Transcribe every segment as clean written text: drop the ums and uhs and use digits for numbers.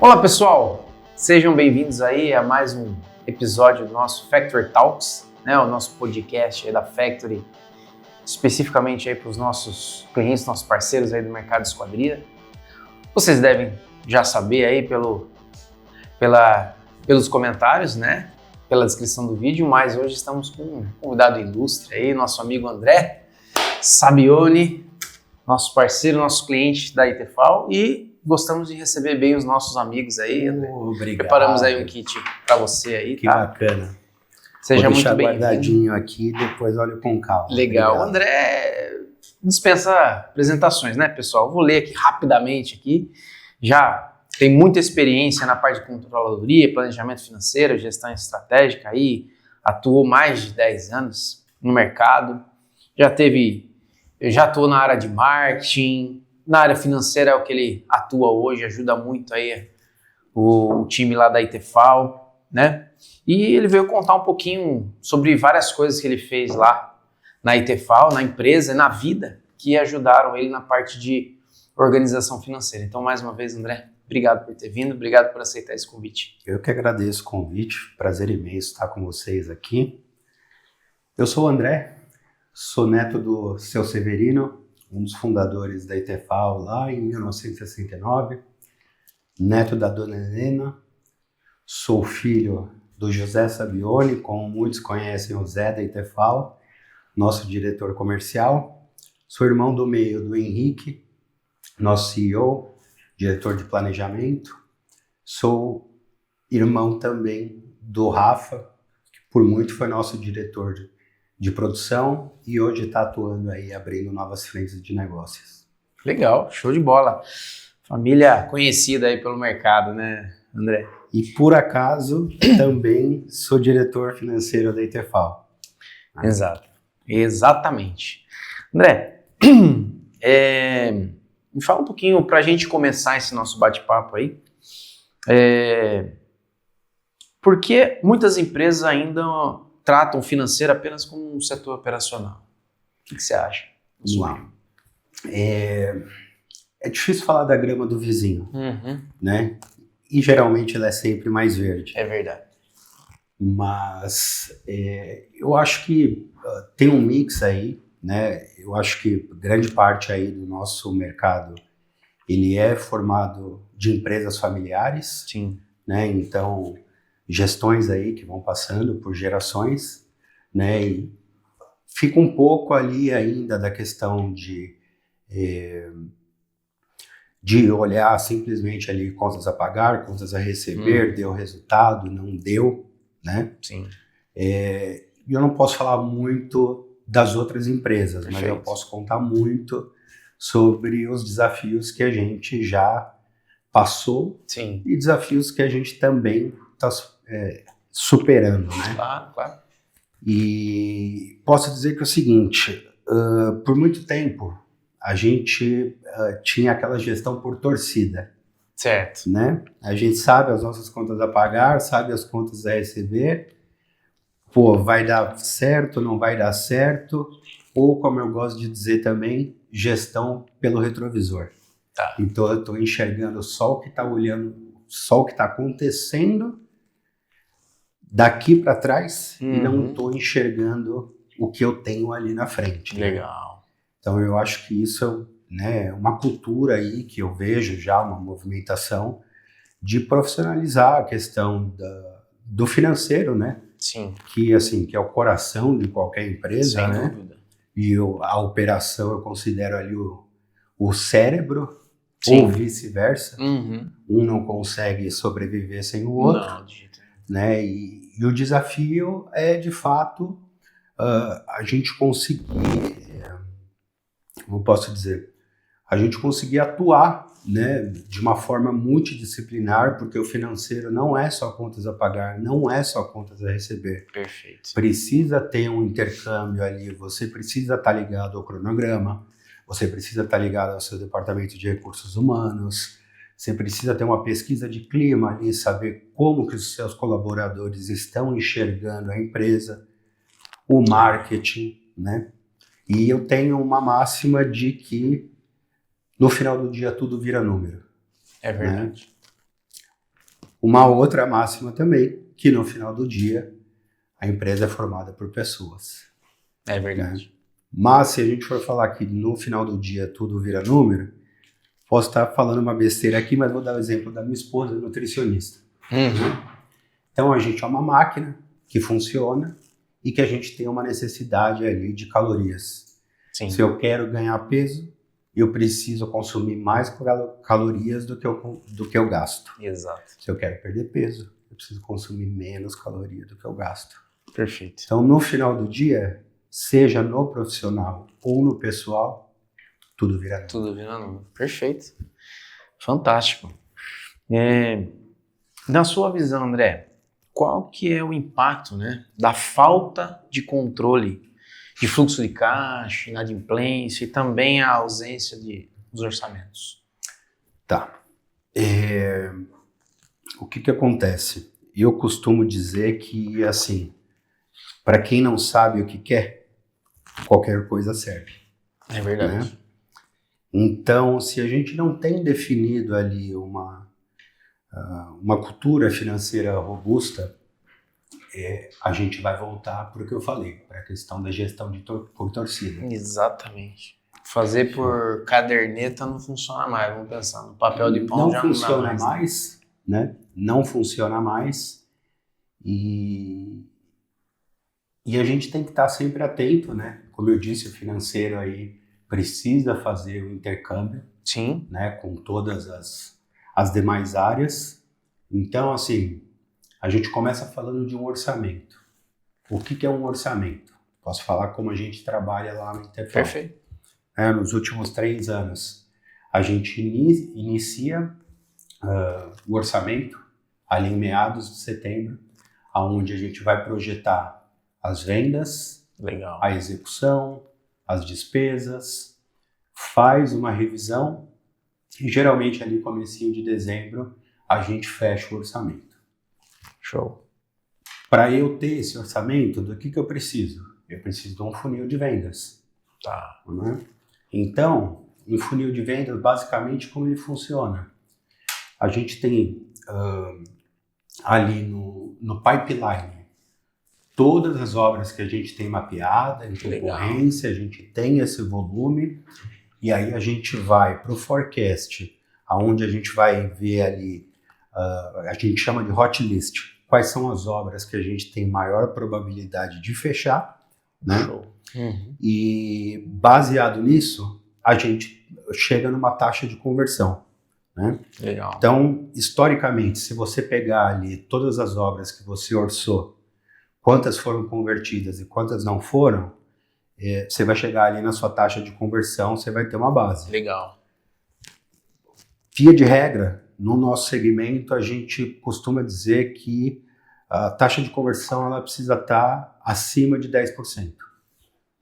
Olá pessoal, sejam bem-vindos aí a mais um episódio do nosso Factory Talks, né, o nosso podcast aí da Factory, especificamente aí para os nossos clientes, nossos parceiros aí do mercado de esquadria. Vocês devem já saber aí pelos comentários, né, pela descrição do vídeo, mas hoje estamos com um convidado ilustre aí, nosso amigo André Sabione, nosso parceiro, nosso cliente da ITFAO, e gostamos de receber bem os nossos amigos aí, André. Obrigado. Preparamos aí um kit para você aí, que tá? Bacana. Seja Vou muito deixar bem-vindo. guardadinho aqui, depois olho com calma. Legal. Obrigado. André dispensa apresentações, né, pessoal? Vou ler aqui rapidamente aqui. Já tem muita experiência na parte de controladoria, planejamento financeiro, gestão estratégica aí, atuou mais de 10 anos no mercado. Eu já atuou na área de marketing, na área financeira é o que ele atua hoje, ajuda muito aí o time lá da ITFAO, né? E ele veio contar um pouquinho sobre várias coisas que ele fez lá na ITFAO, na empresa, na vida, que ajudaram ele na parte de organização financeira. Então, mais uma vez, André, obrigado por ter vindo, obrigado por aceitar esse convite. Eu que agradeço o convite, prazer imenso estar com vocês aqui. Eu sou o André, sou neto do seu Severino, um dos fundadores da ITFAO lá em 1969, neto da dona Helena, sou filho do José Sabione, como muitos conhecem o Zé da ITFAO, nosso diretor comercial, sou irmão do meio do Henrique, nosso CEO, diretor de planejamento, sou irmão também do Rafa, que por muito foi nosso diretor de produção e hoje está atuando aí, abrindo novas frentes de negócios. Legal, show de bola. Família conhecida aí pelo mercado, né, André? E por acaso, também sou diretor financeiro da ITFAO. Exato, exatamente. André, me fala um pouquinho para a gente começar esse nosso bate-papo aí. Por que muitas empresas ainda tratam o financeiro apenas como um setor operacional? O que você acha? Vamos lá. É difícil falar da grama do vizinho, né? E geralmente ela é sempre mais verde. É verdade. Mas eu acho que tem um mix aí, né? Eu acho que grande parte aí do nosso mercado ele é formado de empresas familiares. Sim. Né? Então, gestões aí que vão passando por gerações, né? E fica um pouco ali ainda da questão de olhar simplesmente ali contas a pagar, contas a receber, deu resultado, não deu, né? Sim. Eu não posso falar muito das outras empresas, Perfeito. mas eu posso contar muito sobre os desafios que a gente já passou. Sim. E desafios que a gente também está superando, né? Claro, claro. E posso dizer que é o seguinte, por muito tempo a gente tinha aquela gestão por torcida. Certo. Né? A gente sabe as nossas contas a pagar, sabe as contas a receber, pô, vai dar certo, não vai dar certo, ou como eu gosto de dizer também, gestão pelo retrovisor. Tá. Então eu estou enxergando só o que está olhando, só o que está acontecendo daqui para trás e não estou enxergando o que eu tenho ali na frente. Legal. Então eu acho que isso é uma cultura aí que eu vejo já, uma movimentação de profissionalizar a questão do financeiro, né? Sim. Que é o coração de qualquer empresa, Sem né? dúvida. E a operação eu considero ali o cérebro. Sim. Ou vice-versa, um não consegue sobreviver sem o outro, não, de jeito nenhum. né? E o desafio é, de fato, a gente conseguir, como posso dizer, a gente conseguir atuar, né, de uma forma multidisciplinar, porque o financeiro não é só contas a pagar, não é só contas a receber. Perfeito. Precisa ter um intercâmbio ali, você precisa estar ligado ao cronograma, você precisa estar ligado ao seu departamento de recursos humanos, você precisa ter uma pesquisa de clima ali, saber como que os seus colaboradores estão enxergando a empresa, o marketing, né? E eu tenho uma máxima de que no final do dia tudo vira número. É verdade. Né? Uma outra máxima também, que no final do dia a empresa é formada por pessoas. É verdade. Né? Mas se a gente for falar que no final do dia tudo vira número, posso estar falando uma besteira aqui, mas vou dar o exemplo da minha esposa, nutricionista. Então a gente é uma máquina que funciona e que a gente tem uma necessidade ali de calorias. Sim. Se eu quero ganhar peso, eu preciso consumir mais calorias do que eu gasto. Exato. Se eu quero perder peso, eu preciso consumir menos calorias do que eu gasto. Perfeito. Então, no final do dia, seja no profissional ou no pessoal, tudo vira número. Tudo vira número. Perfeito. Fantástico. Na sua visão, André, qual que é o impacto, né, da falta de controle de fluxo de caixa, inadimplência e também a ausência dos orçamentos? Tá. O que acontece? Eu costumo dizer que, assim, para quem não sabe o que quer, qualquer coisa serve. É verdade. Né? Então, se a gente não tem definido ali uma cultura financeira robusta, a gente vai voltar para o que eu falei, para a questão da gestão por torcida. Exatamente. Fazer por caderneta não funciona mais, vamos pensar. No papel de pão não já funciona não dá mais, né? Não funciona mais. E a gente tem que estar sempre atento, né? Como eu disse, o financeiro aí precisa fazer o intercâmbio. Sim. Né? Com todas as demais áreas. Então, assim, a gente começa falando de um orçamento. O que é um orçamento? Posso falar como a gente trabalha lá no Interfal. Perfeito. Nos últimos 3 anos, a gente inicia o orçamento ali em meados de setembro, onde a gente vai projetar as vendas, legal, a execução, as despesas, faz uma revisão e geralmente ali comecinho de dezembro a gente fecha o orçamento. Show. Para eu ter esse orçamento, do que eu preciso? Eu preciso de um funil de vendas. Tá. Né? Então, um funil de vendas, basicamente, como ele funciona? A gente tem ali no pipeline todas as obras que a gente tem mapeada em concorrência, a gente tem esse volume, e aí a gente vai para o forecast, onde a gente vai ver ali, a gente chama de hot list, quais são as obras que a gente tem maior probabilidade de fechar, né? E baseado nisso, a gente chega numa taxa de conversão. Né? Legal. Então, historicamente, se você pegar ali todas as obras que você orçou, quantas foram convertidas e quantas não foram, você vai chegar ali na sua taxa de conversão, você vai ter uma base. Legal. Via de regra, no nosso segmento, a gente costuma dizer que a taxa de conversão ela precisa estar acima de 10%,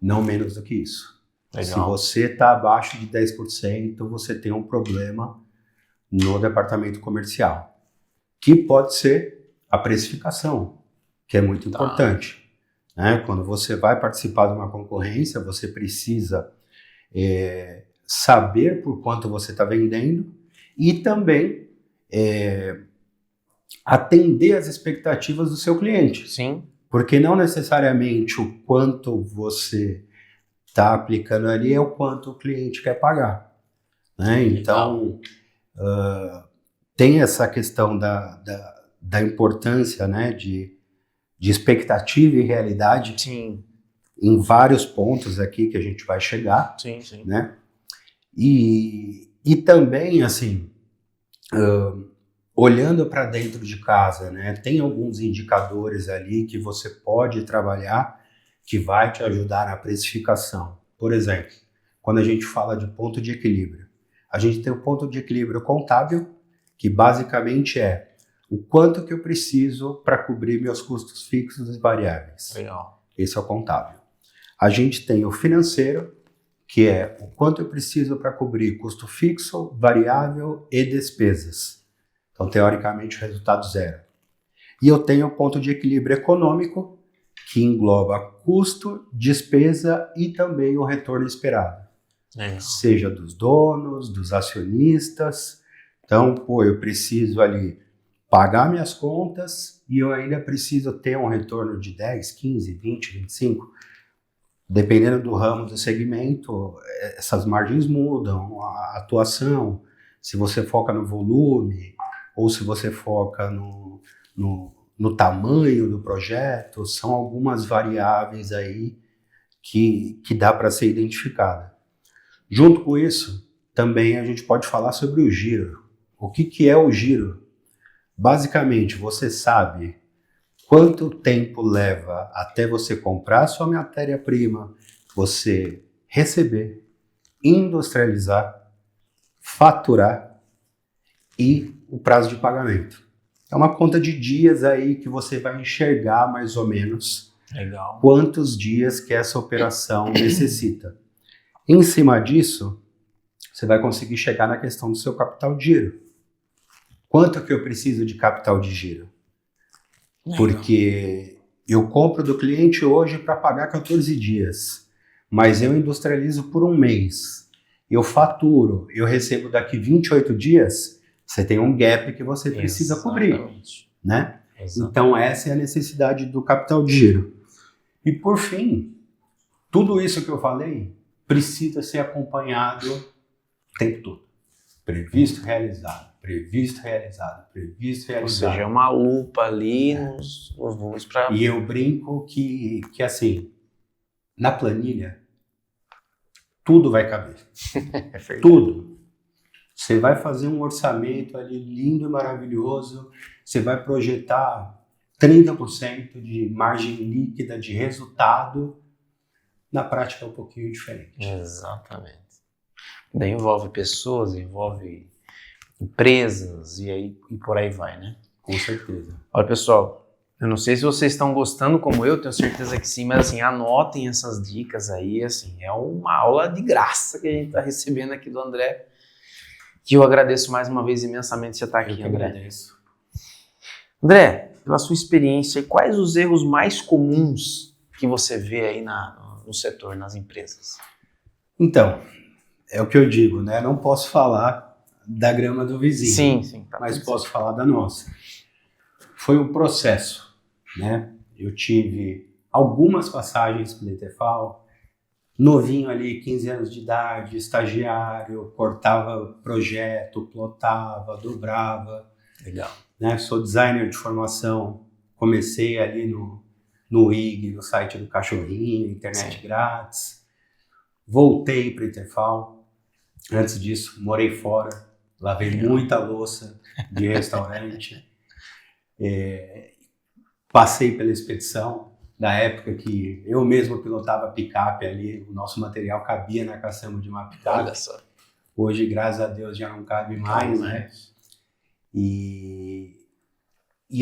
não menos do que isso. Legal. Se você está abaixo de 10%, você tem um problema no departamento comercial, que pode ser a precificação, que é muito importante. Né? Quando você vai participar de uma concorrência, você precisa saber por quanto você está vendendo e também atender às expectativas do seu cliente. Sim. Porque não necessariamente o quanto você está aplicando ali é o quanto o cliente quer pagar. Né? Então, tem essa questão da importância, né, de expectativa e realidade. Sim. Em vários pontos aqui que a gente vai chegar. Sim, sim. Né? E também, assim, olhando para dentro de casa, né, tem alguns indicadores ali que você pode trabalhar que vai te ajudar na precificação. Por exemplo, quando a gente fala de ponto de equilíbrio, a gente tem o ponto de equilíbrio contábil, que basicamente é o quanto que eu preciso para cobrir meus custos fixos e variáveis. Legal. Esse é o contábil. A gente tem o financeiro, que é o quanto eu preciso para cobrir custo fixo, variável e despesas. Então, teoricamente, o resultado zero. E eu tenho o ponto de equilíbrio econômico, que engloba custo, despesa e também o retorno esperado. Seja dos donos, dos acionistas. Então, eu preciso ali pagar minhas contas e eu ainda preciso ter um retorno de 10, 15, 20, 25. Dependendo do ramo do segmento, essas margens mudam, a atuação, se você foca no volume ou se você foca no tamanho do projeto, são algumas variáveis aí que dá para ser identificada. Junto com isso, também a gente pode falar sobre o giro. O que é o giro? Basicamente, você sabe quanto tempo leva até você comprar sua matéria-prima, você receber, industrializar, faturar e o prazo de pagamento. É uma conta de dias aí que você vai enxergar mais ou menos quantos dias que essa operação necessita. Em cima disso, você vai conseguir chegar na questão do seu capital de giro. Quanto que eu preciso de capital de giro? Porque eu compro do cliente hoje para pagar 14 dias, mas eu industrializo por um mês, eu faturo, eu recebo daqui 28 dias, você tem um gap que você precisa cobrir, né? Então essa é a necessidade do capital de giro. E por fim, tudo isso que eu falei precisa ser acompanhado o tempo todo. Previsto, realizado, previsto, realizado, previsto, realizado. Ou seja, é uma lupa ali nos números para... E eu brinco que assim, na planilha, tudo vai caber. Tudo. Você vai fazer um orçamento ali lindo e maravilhoso, você vai projetar 30% de margem líquida de resultado, na prática é um pouquinho diferente. Exatamente. Daí envolve pessoas, envolve empresas e por aí vai, né? Com certeza. Olha, pessoal, eu não sei se vocês estão gostando como eu, tenho certeza que sim, mas assim, anotem essas dicas aí, assim, é uma aula de graça que a gente está recebendo aqui do André, que eu agradeço mais uma vez imensamente você estar aqui, André. Agradeço. André, pela sua experiência, quais os erros mais comuns que você vê aí no setor, nas empresas? Então, é o que eu digo, né? Não posso falar da grama do vizinho, sim, tá, mas posso falar da nossa. Foi um processo, né? Eu tive algumas passagens pela Itefal, novinho ali, 15 anos de idade, estagiário, cortava projeto, plotava, dobrava. Legal. Né? Sou designer de formação, comecei ali no IG, no site do Cachorrinho, internet grátis. Voltei para a Itefal. Antes disso, morei fora, lavei muita louça de restaurante. Passei pela expedição, da época que eu mesmo pilotava picape ali, o nosso material cabia na caçamba de uma picape. Olha só. Hoje, graças a Deus, já não cabe mais, né? E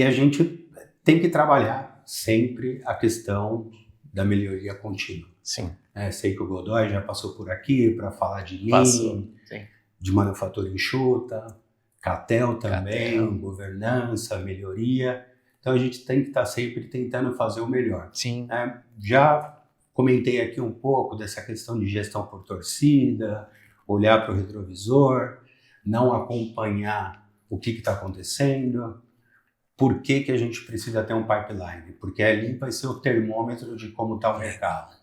a gente tem que trabalhar sempre a questão da melhoria contínua. Sim. Sei que o Godoy já passou por aqui para falar de Passou, Lean, de manufatura enxuta, Catel também, governança, melhoria. Então a gente tem que estar sempre tentando fazer o melhor. Sim. Já comentei aqui um pouco dessa questão de gestão por torcida, olhar para o retrovisor, não acompanhar o que está acontecendo. Por que a gente precisa ter um pipeline? Porque ali vai ser o termômetro de como está o mercado.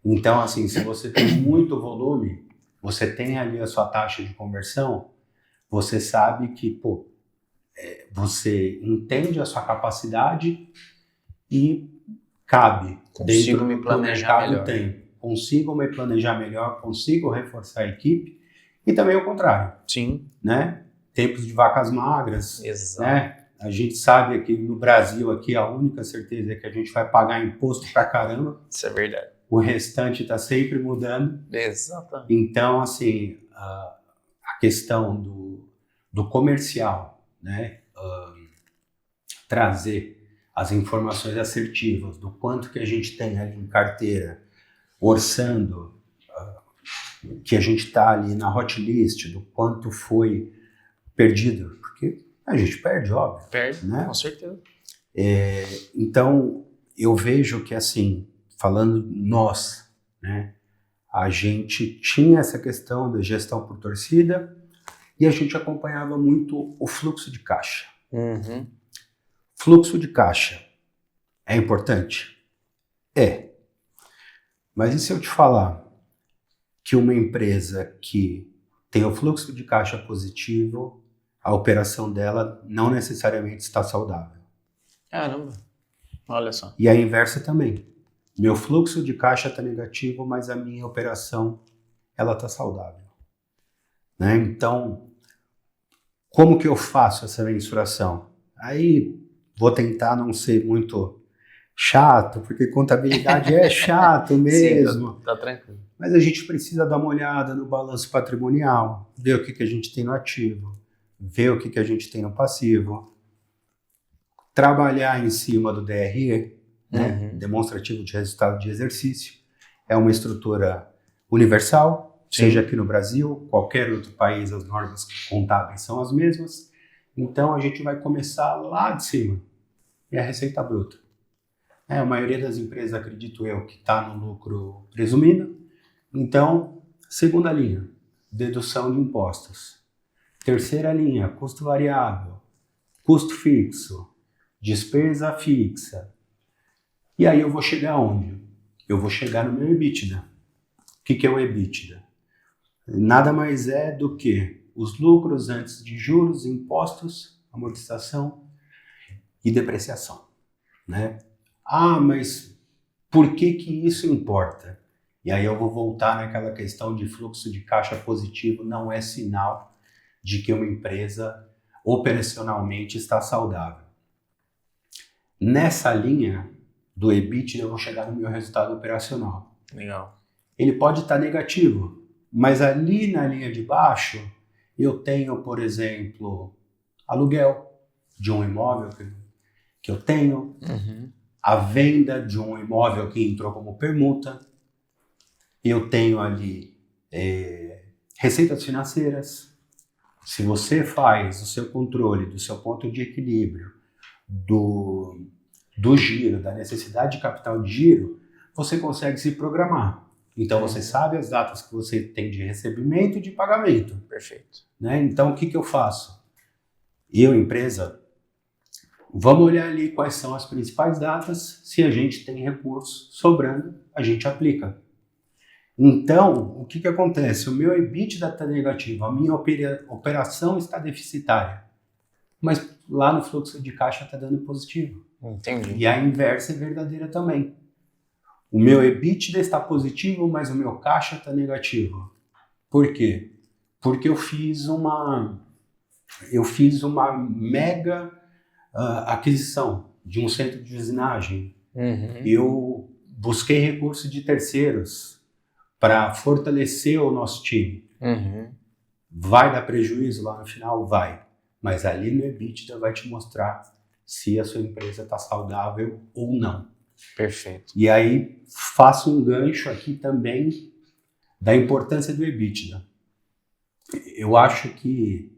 Então, assim, se você tem muito volume, você tem ali a sua taxa de conversão, você sabe que, você entende a sua capacidade e cabe. Consigo me planejar melhor. Consigo me planejar melhor, consigo reforçar a equipe e também o contrário. Sim. Né? Tempos de vacas magras. Exato. Né? A gente sabe que no Brasil aqui a única certeza é que a gente vai pagar imposto pra caramba. Isso é verdade. O restante está sempre mudando. Exatamente. Então, assim, a questão do comercial, né? Trazer as informações assertivas do quanto que a gente tem ali em carteira, orçando, que a gente está ali na hot list, do quanto foi perdido, porque a gente perde, óbvio. Perde, né? com certeza. Então, eu vejo que, assim, falando nós, né, a gente tinha essa questão da gestão por torcida e a gente acompanhava muito o fluxo de caixa. Uhum. Fluxo de caixa é importante? É. Mas e se eu te falar que uma empresa que tem o fluxo de caixa positivo, a operação dela não necessariamente está saudável? Caramba, olha só. E a inversa também. Meu fluxo de caixa está negativo, mas a minha operação ela está saudável. Né? Então, como que eu faço essa mensuração? Aí vou tentar não ser muito chato, porque contabilidade é chato mesmo. Sim, tá tranquilo. Mas a gente precisa dar uma olhada no balanço patrimonial, ver o que a gente tem no ativo, ver o que a gente tem no passivo, trabalhar em cima do DRE, né? Demonstrativo de resultado de exercício. É uma estrutura universal, seja aqui no Brasil, qualquer outro país, as normas contábeis são as mesmas. Então a gente vai começar lá de cima, é a receita bruta. A maioria das empresas, acredito eu, que está no lucro presumido. Então, segunda linha, dedução de impostos. Terceira linha, custo variável, custo fixo, despesa fixa. E aí eu vou chegar onde? Eu vou chegar no meu EBITDA. O que é o EBITDA? Nada mais é do que os lucros antes de juros, impostos, amortização e depreciação, né? Ah, mas por que isso importa? E aí eu vou voltar naquela questão de fluxo de caixa positivo não é sinal de que uma empresa operacionalmente está saudável. Nessa linha do EBITDA eu vou chegar no meu resultado operacional. Legal. Ele pode estar negativo, mas ali na linha de baixo eu tenho, por exemplo, aluguel de um imóvel que eu tenho, a venda de um imóvel que entrou como permuta, eu tenho ali receitas financeiras. Se você faz o seu controle do seu ponto de equilíbrio, do giro, da necessidade de capital de giro, você consegue se programar. Então você sabe as datas que você tem de recebimento e de pagamento. Perfeito. Né? Então o que eu faço? Eu, empresa, vamos olhar ali quais são as principais datas. Se a gente tem recurso sobrando, a gente aplica. Então, o que acontece? O meu EBITDA está negativo, a minha operação está deficitária, mas lá no fluxo de caixa está dando positivo. Entendi. E a inversa é verdadeira também. O meu EBITDA está positivo, mas o meu caixa está negativo. Por quê? Porque eu fiz uma mega aquisição de um centro de usinagem. Eu busquei recursos de terceiros para fortalecer o nosso time. Vai dar prejuízo lá no final? Vai. Mas ali no EBITDA vai te mostrar se a sua empresa está saudável ou não. Perfeito. E aí faço um gancho aqui também da importância do EBITDA. Eu acho que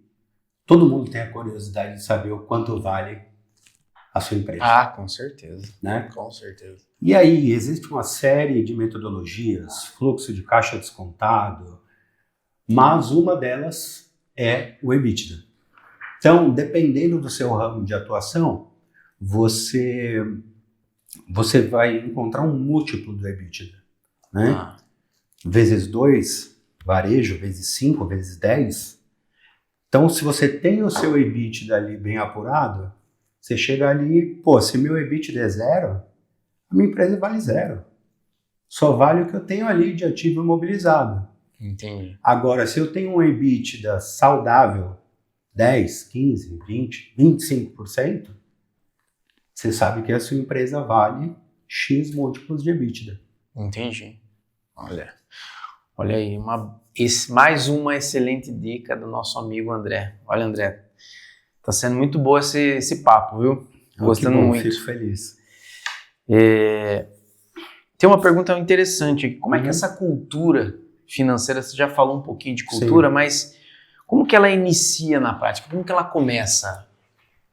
todo mundo tem a curiosidade de saber o quanto vale a sua empresa. Ah, com certeza. Né? Com certeza. E aí existe uma série de metodologias, fluxo de caixa descontado, mas uma delas é o EBITDA. Então, dependendo do seu ramo de atuação, você vai encontrar um múltiplo do EBITDA, né? Vezes 2, varejo, vezes 5, vezes 10. Então, se você tem o seu EBITDA ali bem apurado, você chega ali, se meu EBITDA é 0, a minha empresa vale 0. Só vale o que eu tenho ali de ativo imobilizado. Entendi. Agora, se eu tenho um EBITDA saudável, 10, 15, 20, 25%, você sabe que a sua empresa vale X múltiplos de EBITDA. Entendi. Olha aí, mais uma excelente dica do nosso amigo André. Olha, André, tá sendo muito bom esse papo, viu? Gostando muito. Fico feliz. Tem uma pergunta interessante aqui. Como é que essa cultura financeira, você já falou um pouquinho de cultura, mas como que ela inicia na prática? Como que ela começa?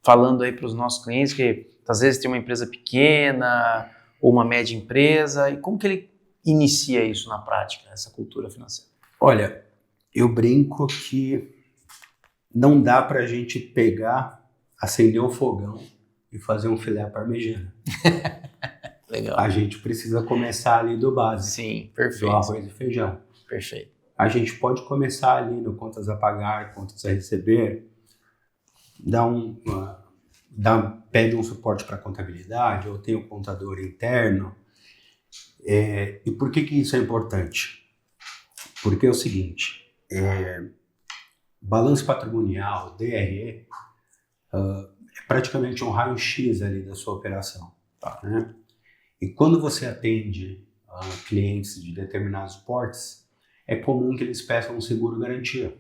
Falando aí para os nossos clientes que Às vezes tem uma empresa pequena ou uma média empresa, e como que ele inicia isso na prática, essa cultura financeira? Olha, eu brinco que não dá para a gente pegar, acender o fogão e fazer um filé parmegiana. Legal. A gente precisa começar ali do básico. Sim, perfeito. Do arroz e feijão. Perfeito. A gente pode começar ali no contas a pagar, contas a receber, pede um suporte para contabilidade, ou tem um contador interno. E por que isso é importante? Porque é o seguinte, balanço patrimonial, DRE, é praticamente um raio-x ali da sua operação. Tá. Né? E quando você atende clientes de determinados portes, é comum que eles peçam um seguro-garantia.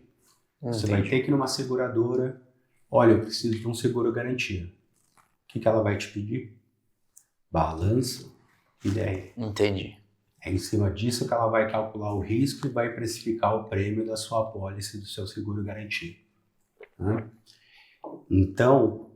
Você vai ter que ir numa seguradora, olha, eu preciso de um seguro-garantia. O que ela vai te pedir? Balanço e DRE. Entendi. É em cima disso que ela vai calcular o risco e vai precificar o prêmio da sua apólice, do seu seguro-garantia. Né? Então,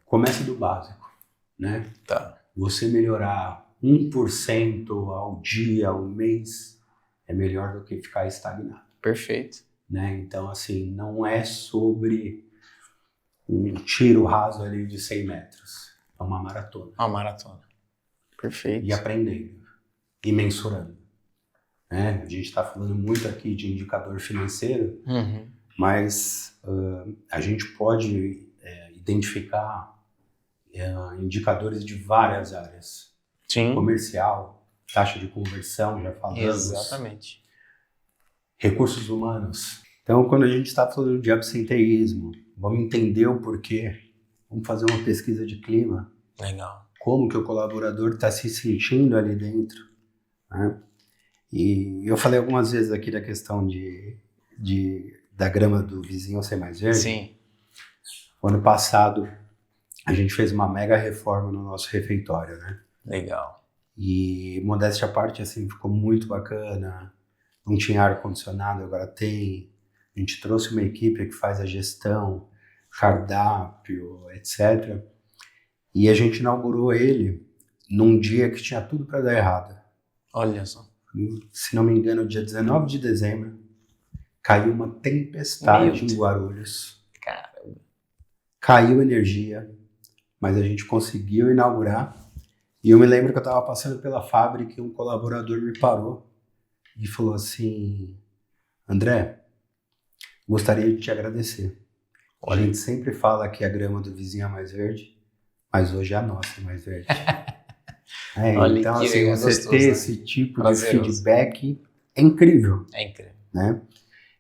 comece do básico. Né? Tá. Você melhorar 1% ao dia, ao mês, é melhor do que ficar estagnado. Perfeito. Né? Então, assim, não é sobre um tiro raso ali de 100 metros. É uma maratona. Uma maratona. Perfeito. E aprendendo. E mensurando. Né? A gente está falando muito aqui de indicador financeiro, mas a gente pode identificar indicadores de várias áreas. Sim. Comercial, taxa de conversão, já falamos. Exatamente. Recursos humanos. Então, quando a gente está falando de absenteísmo, vamos entender o porquê. Vamos fazer uma pesquisa de clima. Legal. Como que o colaborador está se sentindo ali dentro. Né? E eu falei algumas vezes aqui da questão da grama do vizinho ser mais verde. Sim. O ano passado, a gente fez uma mega reforma no nosso refeitório, né? Legal. E, modéstia à parte, assim, ficou muito bacana. Não tinha ar-condicionado, agora tem. A gente trouxe uma equipe que faz a gestão, cardápio, etc. E a gente inaugurou ele num dia que tinha tudo para dar errado. Olha só. Se não me engano, dia 19 de dezembro, caiu uma tempestade em Guarulhos. Caramba. Caiu energia, mas a gente conseguiu inaugurar. E eu me lembro que eu estava passando pela fábrica e um colaborador me parou e falou assim: André, gostaria de te agradecer. A gente sempre fala que a grama do vizinho é mais verde, mas hoje a nossa é mais verde. Olha, então, que assim, você gostoso, ter né? esse tipo Prazeroso. de feedback é incrível. É incrível. Né?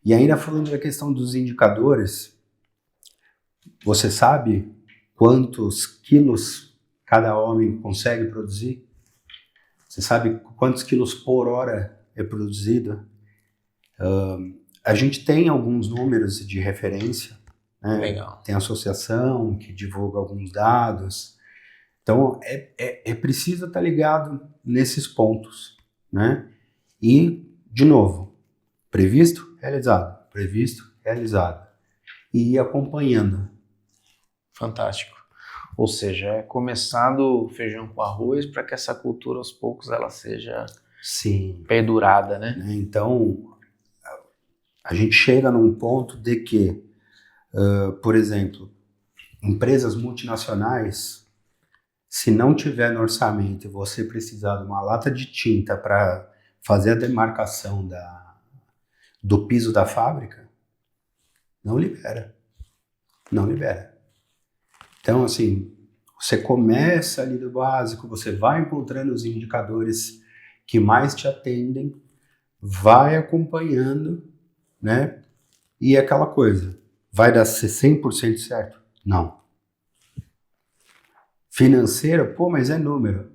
E ainda falando da questão dos indicadores, você sabe quantos quilos cada homem consegue produzir? Você sabe quantos quilos por hora é produzido? A gente tem alguns números de referência. Né? Legal. Tem associação que divulga alguns dados. Então, é preciso estar ligado nesses pontos. Né? E, de novo, previsto, realizado. Previsto, realizado. E ir acompanhando. Fantástico. Ou seja, é começar do feijão com arroz para que essa cultura, aos poucos, ela seja perdurada, né? Então, a gente chega num ponto de que, por exemplo, empresas multinacionais, se não tiver no orçamento e você precisar de uma lata de tinta para fazer a demarcação do piso da fábrica, não libera. Não libera. Então, assim, você começa ali do básico, você vai encontrando os indicadores que mais te atendem, vai acompanhando, né? E é aquela coisa, vai dar 100% certo? Não. Financeiro, pô, mas é número.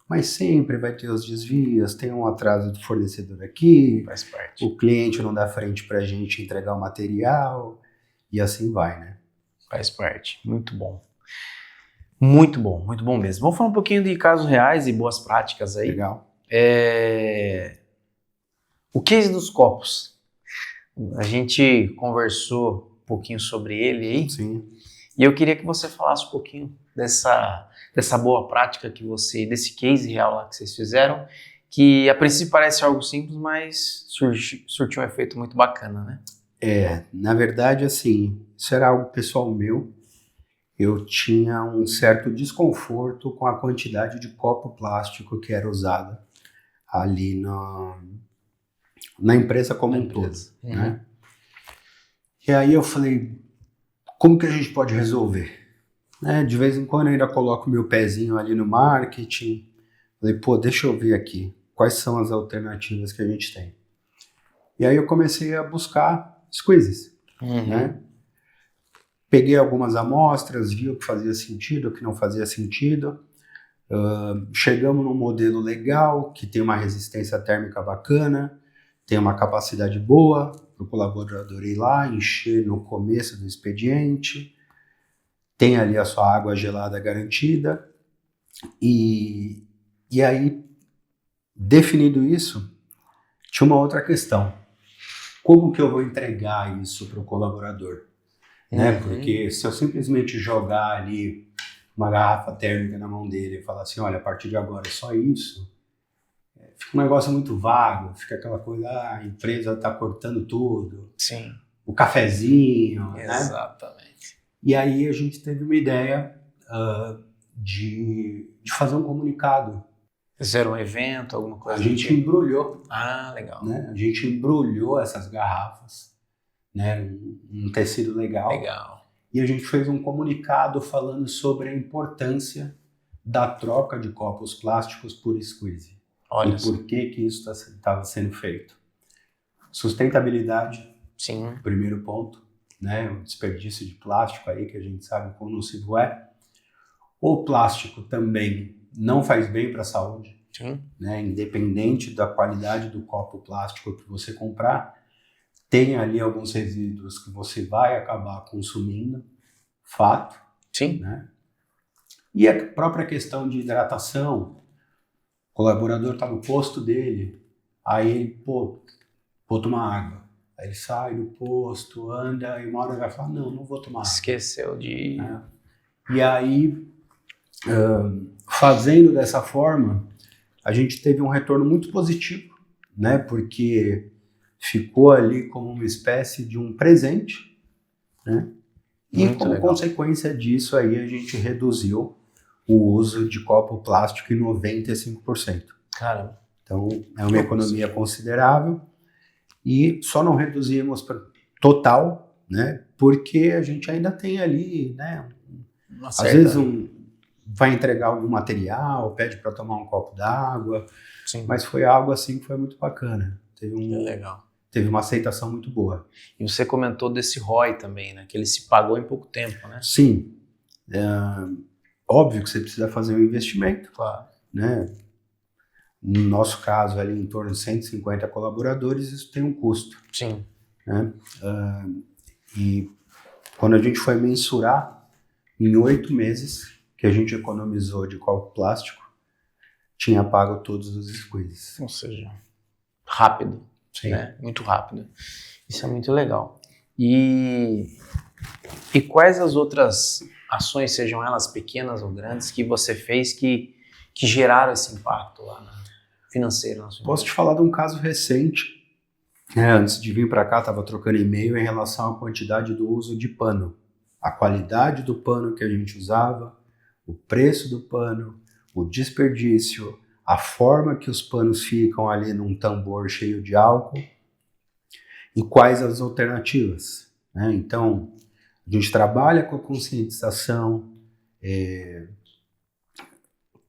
Mas sempre vai ter os desvios, tem um atraso do fornecedor aqui, faz parte. O cliente não dá frente pra gente entregar o material, e assim vai, né? Faz parte. Muito bom. Muito bom mesmo. Vamos falar um pouquinho de casos reais e boas práticas aí. Legal. O case dos copos. A gente conversou um pouquinho sobre ele aí. Sim. E eu queria que você falasse um pouquinho dessa boa prática que você, desse case real lá que vocês fizeram, que a princípio parece algo simples, mas surtiu um efeito muito bacana, né? Na verdade, assim, isso era algo pessoal meu. Eu tinha um certo desconforto com a quantidade de copo plástico que era usado ali na empresa como um todo, né? E aí eu falei, como que a gente pode resolver? De vez em quando eu ainda coloco meu pezinho ali no marketing. Falei, deixa eu ver aqui, quais são as alternativas que a gente tem. E aí eu comecei a buscar squeezes, né? Peguei algumas amostras, vi o que fazia sentido, o que não fazia sentido. Chegamos num modelo legal, que tem uma resistência térmica bacana, tem uma capacidade boa para o colaborador ir lá, encher no começo do expediente, tem ali a sua água gelada garantida. E aí, definido isso, tinha uma outra questão. Como que eu vou entregar isso para o colaborador? Né? Porque se eu simplesmente jogar ali uma garrafa térmica na mão dele e falar assim, olha, a partir de agora é só isso, fica um negócio muito vago, fica aquela coisa, a empresa está cortando tudo. Sim. O cafezinho, Exatamente. Né? E aí a gente teve uma ideia de fazer um comunicado. Fizeram um evento, alguma coisa? A gente embrulhou. Ah, legal. Né? A gente embrulhou essas garrafas, né? Um tecido legal. Legal. E a gente fez um comunicado falando sobre a importância da troca de copos plásticos por squeeze. Olha e por que isso estava sendo feito. Sustentabilidade, sim. Primeiro ponto, né? O desperdício de plástico aí, que a gente sabe quão nocivo é. O plástico também não faz bem para a saúde, sim. Né? Independente da qualidade do copo plástico que você comprar, tem ali alguns resíduos que você vai acabar consumindo, fato. Sim. Né? E a própria questão de hidratação, o colaborador está no posto dele, aí ele, vou tomar água. Aí ele sai do posto, anda, e uma hora vai falar, não vou tomar água. Esqueceu de... Né? E aí, fazendo dessa forma, a gente teve um retorno muito positivo, né? Porque ficou ali como uma espécie de um presente, né? E muito como legal. consequência disso aí a gente reduziu o uso de copo plástico em 95%. Caramba. Então é uma economia considerável e só não reduzimos para total, né? Porque a gente ainda tem ali, né? Às vezes vai entregar algum material, pede para tomar um copo d'água, mas foi algo assim que foi muito bacana. Legal. Teve uma aceitação muito boa. E você comentou desse ROI também, né? Que ele se pagou em pouco tempo, né? Sim. Óbvio que você precisa fazer um investimento. Claro. Né? No nosso caso, ali em torno de 150 colaboradores, isso tem um custo. Sim. Né? E quando a gente foi mensurar, em 8 meses que a gente economizou de copo plástico, tinha pago todos os squeezes. Ou seja, rápido. Sim. Né? Muito rápido. Isso é muito legal. E quais as outras ações, sejam elas pequenas ou grandes, que você fez que geraram esse impacto lá financeiro na sua empresa? Posso te falar de um caso recente. Antes de vir para cá, estava trocando e-mail em relação à quantidade do uso de pano. A qualidade do pano que a gente usava, o preço do pano, o desperdício, a forma que os panos ficam ali num tambor cheio de álcool e quais as alternativas. Né? Então, a gente trabalha com a conscientização,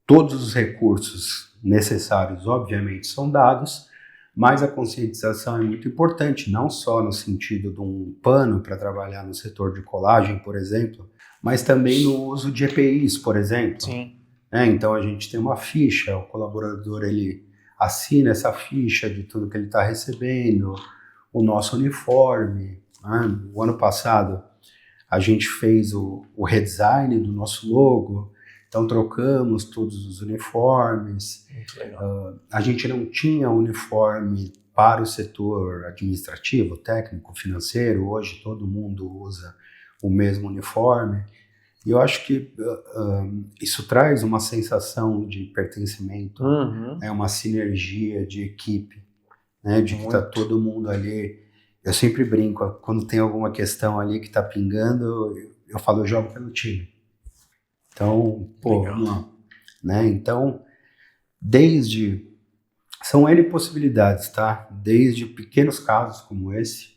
todos os recursos necessários, obviamente, são dados, mas a conscientização é muito importante, não só no sentido de um pano para trabalhar no setor de colagem, por exemplo, mas também no uso de EPIs, por exemplo. Sim. Então a gente tem uma ficha, o colaborador ele assina essa ficha de tudo que ele está recebendo, o nosso uniforme. Né? O ano passado a gente fez o redesign do nosso logo, então trocamos todos os uniformes. Muito legal. A gente não tinha uniforme para o setor administrativo, técnico, financeiro, hoje todo mundo usa o mesmo uniforme. E eu acho que isso traz uma sensação de pertencimento, né, uma sinergia de equipe, né, de que está todo mundo ali. Eu sempre brinco, quando tem alguma questão ali que está pingando, eu falo, eu jogo pelo time. Então, pô, vamos lá. Né? Então, são N possibilidades, tá? Desde pequenos casos como esse,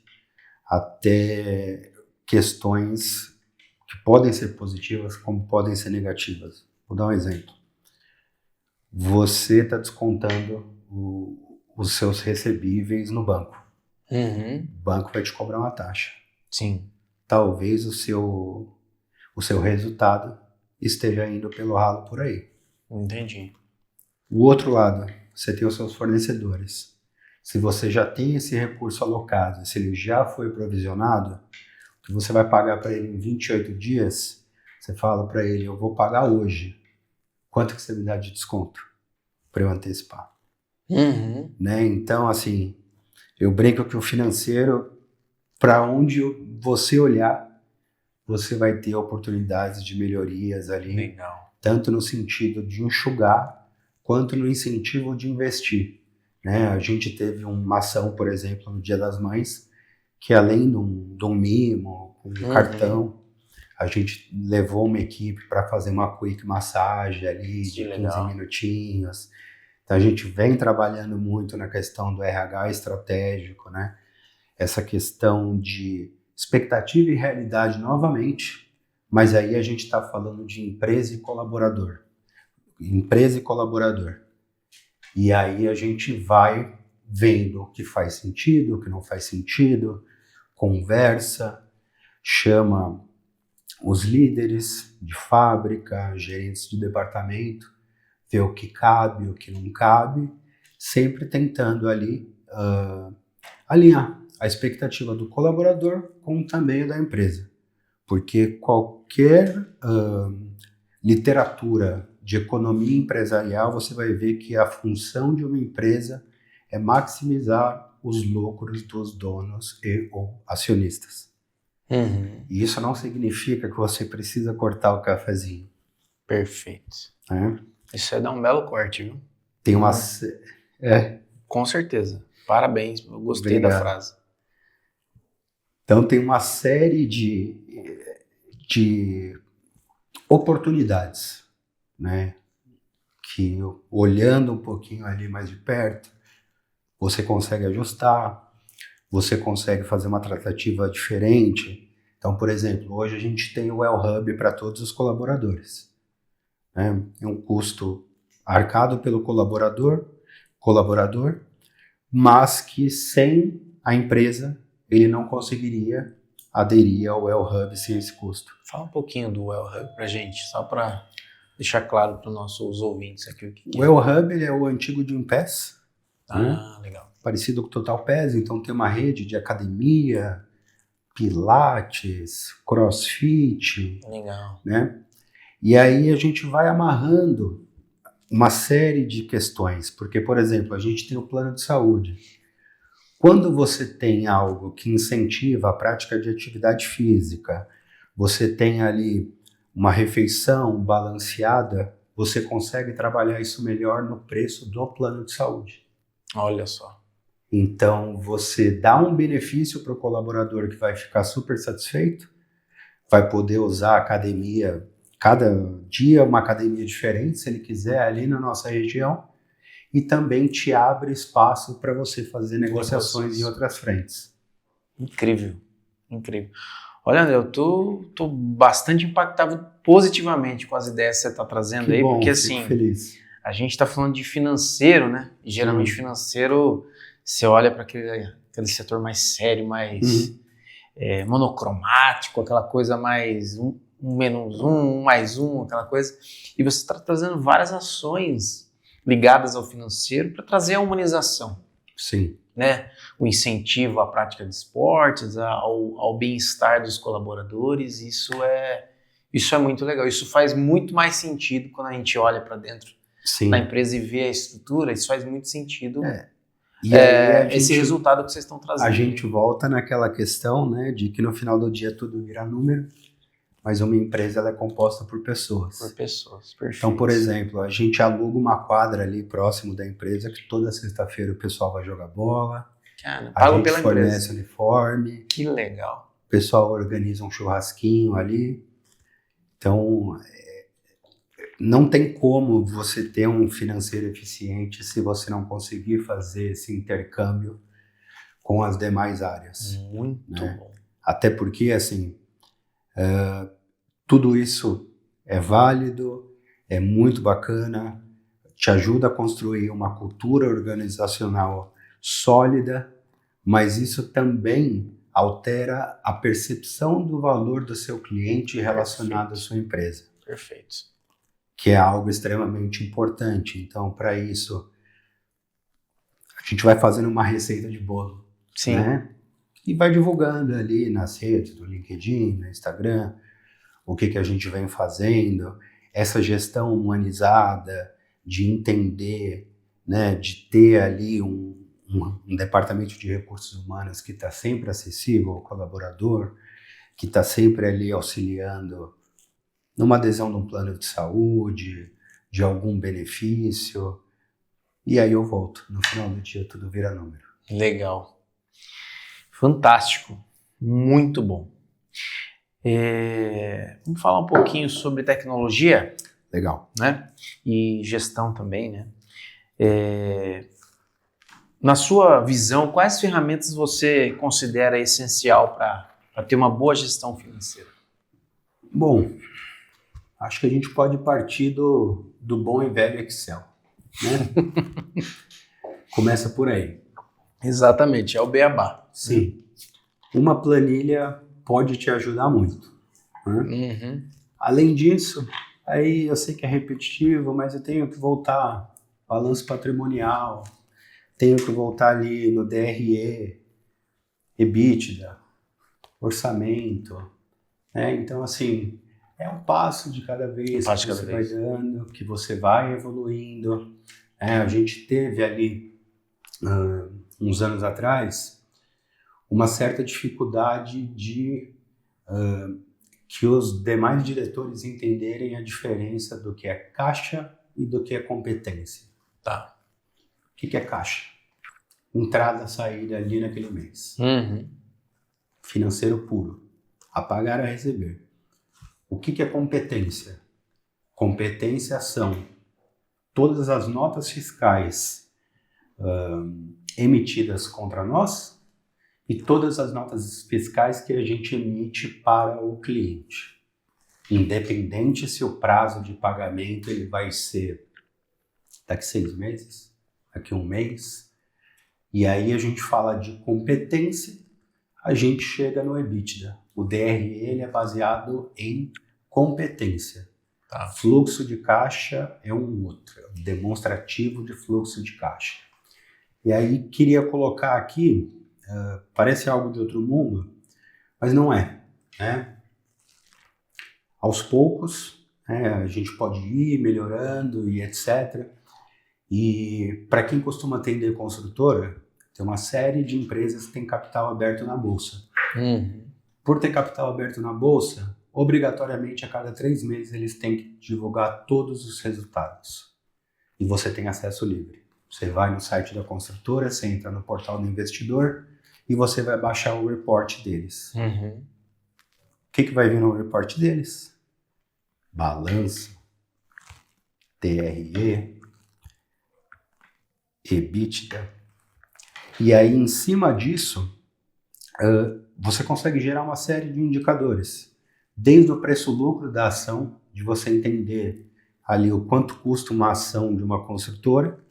até questões que podem ser positivas, como podem ser negativas. Vou dar um exemplo. Você está descontando os seus recebíveis no banco. O banco vai te cobrar uma taxa. Sim. Talvez o seu resultado esteja indo pelo ralo por aí. Entendi. O outro lado, você tem os seus fornecedores. Se você já tem esse recurso alocado, se ele já foi provisionado, que você vai pagar para ele em 28 dias, você fala para ele, eu vou pagar hoje. Quanto que você me dá de desconto para eu antecipar? Né? Então, assim, eu brinco que o financeiro, para onde você olhar, você vai ter oportunidades de melhorias ali. Legal. Tanto no sentido de enxugar, quanto no incentivo de investir. Né? A gente teve uma ação, por exemplo, no Dia das Mães, que além de um mimo, um cartão, a gente levou uma equipe para fazer uma quick massagem ali de 15 minutinhos. Então a gente vem trabalhando muito na questão do RH estratégico, né? Essa questão de expectativa e realidade novamente, mas aí a gente está falando de empresa e colaborador. Empresa e colaborador. E aí a gente vai vendo o que faz sentido, o que não faz sentido, conversa, chama os líderes de fábrica, gerentes de departamento, vê o que cabe, o que não cabe, sempre tentando ali alinhar a expectativa do colaborador com também a da empresa. Porque qualquer literatura de economia empresarial, você vai ver que a função de uma empresa é maximizar os lucros dos donos e ou acionistas. E isso não significa que você precisa cortar o cafezinho. Perfeito. Né? Isso é dar um belo corte, viu? Tem uma... Com certeza. Parabéns, eu gostei da frase. Então tem uma série de oportunidades, né? Que olhando um pouquinho ali mais de perto, você consegue ajustar, você consegue fazer uma tratativa diferente. Então, por exemplo, hoje a gente tem o Well Hub para todos os colaboradores. Né? É um custo arcado pelo colaborador, mas que sem a empresa ele não conseguiria aderir ao Well Hub sem esse custo. Fala um pouquinho do Well Hub pra gente, só para deixar claro para os nossos ouvintes aqui o que o Well Hub ele é o antigo Gympass. Legal. Parecido com o Total Pass, então tem uma rede de academia, pilates, crossfit. Legal. Né? E aí a gente vai amarrando uma série de questões, porque, por exemplo, a gente tem o plano de saúde. Quando você tem algo que incentiva a prática de atividade física, você tem ali uma refeição balanceada, você consegue trabalhar isso melhor no preço do plano de saúde. Olha só. Então, você dá um benefício para o colaborador que vai ficar super satisfeito, vai poder usar a academia, cada dia uma academia diferente, se ele quiser, ali na nossa região, e também te abre espaço para você fazer negociações em outras frentes. Incrível, incrível. Olha, André, eu tô bastante impactado positivamente com as ideias que você está trazendo que aí, bom, porque assim, feliz. A gente está falando de financeiro, né? E geralmente financeiro, você olha para aquele setor mais sério, mais monocromático, aquela coisa mais um menos um mais um, aquela coisa. E você está trazendo várias ações ligadas ao financeiro para trazer a humanização. Sim. Né? O incentivo à prática de esportes, ao bem-estar dos colaboradores, isso é muito legal. Isso faz muito mais sentido quando a gente olha para dentro da empresa e vê a estrutura, isso faz muito sentido. E aí esse resultado que vocês estão trazendo. A gente volta naquela questão, né, de que no final do dia tudo vira número, mas uma empresa ela é composta por pessoas. Por pessoas, perfeito. Então, por exemplo, a gente aluga uma quadra ali próximo da empresa que toda sexta-feira o pessoal vai jogar bola. Cara, A pago gente pela fornece empresa. uniforme. Que legal. O pessoal organiza um churrasquinho ali. Então, não tem como você ter um financeiro eficiente se você não conseguir fazer esse intercâmbio com as demais áreas. Muito né? bom. Até porque, assim, tudo isso é válido, é muito bacana, te ajuda a construir uma cultura organizacional sólida, mas isso também altera a percepção do valor do seu cliente relacionado à sua empresa. Perfeito. Que é algo extremamente importante. Então, para isso, a gente vai fazendo uma receita de bolo. Sim. Né? E vai divulgando ali nas redes, do LinkedIn, no Instagram, o que a gente vem fazendo, essa gestão humanizada, de entender, né, de ter ali um departamento de recursos humanos que está sempre acessível ao colaborador, que está sempre ali auxiliando numa adesão de um plano de saúde, de algum benefício, e aí eu volto. No final do dia tudo vira número. Legal. Fantástico. Muito bom. Vamos falar um pouquinho sobre tecnologia? Legal. Né? E gestão também, né? Na sua visão, quais ferramentas você considera essencial para ter uma boa gestão financeira? Bom, acho que a gente pode partir do bom e velho Excel, né? Começa por aí. Exatamente, é o beabá. Sim. Uma planilha pode te ajudar muito. Né? Uhum. Além disso, aí eu sei que é repetitivo, mas eu tenho que voltar balanço patrimonial, tenho que voltar ali no DRE, EBITDA, orçamento, né? Então, assim, é um passo de cada vez que você vai dando, que você vai evoluindo. A gente teve ali, uns anos atrás, uma certa dificuldade de que os demais diretores entenderem a diferença do que é caixa e do que é competência. Tá. O que é caixa? Entrada, saída ali naquele mês. Uhum. Financeiro puro. A pagar, a receber. O que é competência? Competência são todas as notas fiscais emitidas contra nós e todas as notas fiscais que a gente emite para o cliente. Independente se o prazo de pagamento ele vai ser daqui 6 meses, daqui 1 mês. E aí a gente fala de competência, a gente chega no EBITDA. O DRE ele é baseado em competência. Tá. Fluxo de caixa é um outro, é um demonstrativo de fluxo de caixa. E aí queria colocar aqui, parece algo de outro mundo, mas não é. Né? Aos poucos, a gente pode ir melhorando e etc. E para quem costuma atender construtora, tem uma série de empresas que têm capital aberto na Bolsa. Uhum. Por ter capital aberto na Bolsa, obrigatoriamente a cada 3 meses eles têm que divulgar todos os resultados. E você tem acesso livre. Você vai no site da construtora, você entra no portal do investidor e você vai baixar o report deles. Uhum. O que vai vir no report deles? Balanço, DRE, EBITDA. E aí, em cima disso, você consegue gerar uma série de indicadores. Desde o preço-lucro da ação, de você entender ali o quanto custa uma ação de uma construtora,